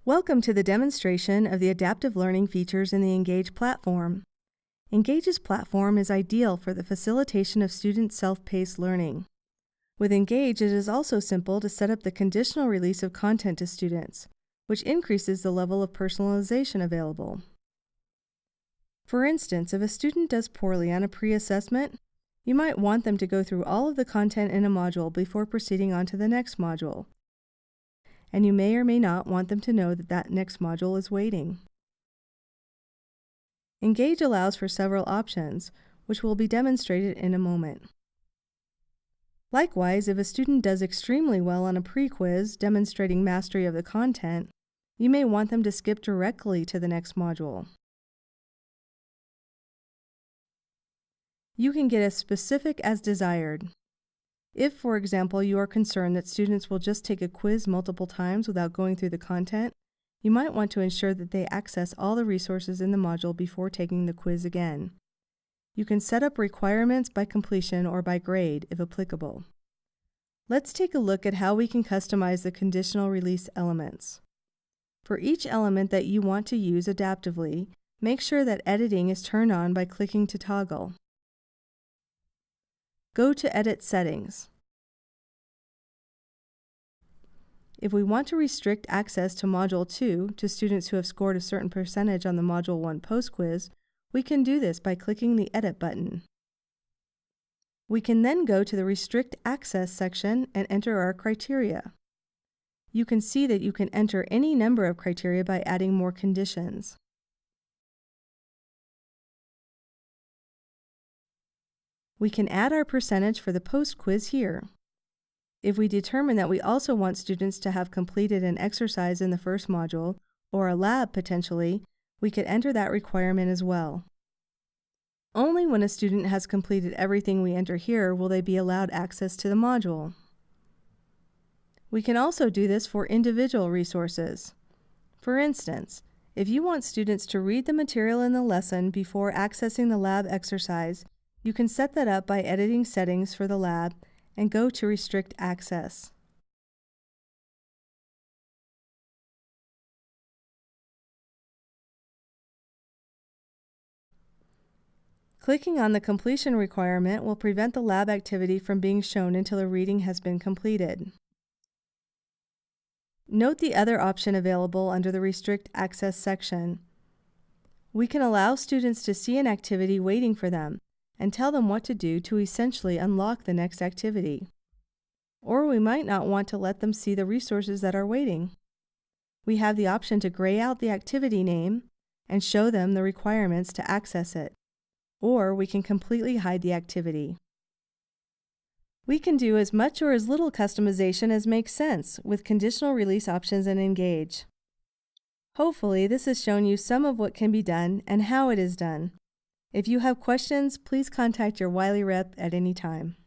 Welcome to the demonstration of the adaptive learning features in the Engage platform. Engage's platform is ideal for the facilitation of student self-paced learning. With Engage, it is also simple to set up the conditional release of content to students, which increases the level of personalization available. For instance, if a student does poorly on a pre-assessment, you might want them to go through all of the content in a module before proceeding on to the next module. And you may or may not want them to know that that next module is waiting. Engage allows for several options, which will be demonstrated in a moment. Likewise, if a student does extremely well on a pre-quiz demonstrating mastery of the content, you may want them to skip directly to the next module. You can get as specific as desired. If, for example, you are concerned that students will just take a quiz multiple times without going through the content, you might want to ensure that they access all the resources in the module before taking the quiz again. You can set up requirements by completion or by grade, if applicable. Let's take a look at how we can customize the conditional release elements. For each element that you want to use adaptively, make sure that editing is turned on by clicking to toggle. Go to Edit Settings. If we want to restrict access to Module 2 to students who have scored a certain percentage on the Module 1 post-quiz, we can do this by clicking the Edit button. We can then go to the Restrict Access section and enter our criteria. You can see that you can enter any number of criteria by adding more conditions. We can add our percentage for the post-quiz here. If we determine that we also want students to have completed an exercise in the first module, or a lab potentially, we could enter that requirement as well. Only when a student has completed everything we enter here will they be allowed access to the module. We can also do this for individual resources. For instance, if you want students to read the material in the lesson before accessing the lab exercise, you can set that up by editing settings for the lab and go to Restrict Access. Clicking on the completion requirement will prevent the lab activity from being shown until a reading has been completed. Note the other option available under the Restrict Access section. We can allow students to see an activity waiting for them and tell them what to do to essentially unlock the next activity. Or we might not want to let them see the resources that are waiting. We have the option to gray out the activity name and show them the requirements to access it. Or we can completely hide the activity. We can do as much or as little customization as makes sense with conditional release options in Engage. Hopefully, this has shown you some of what can be done and how it is done. If you have questions, please contact your Wiley rep at any time.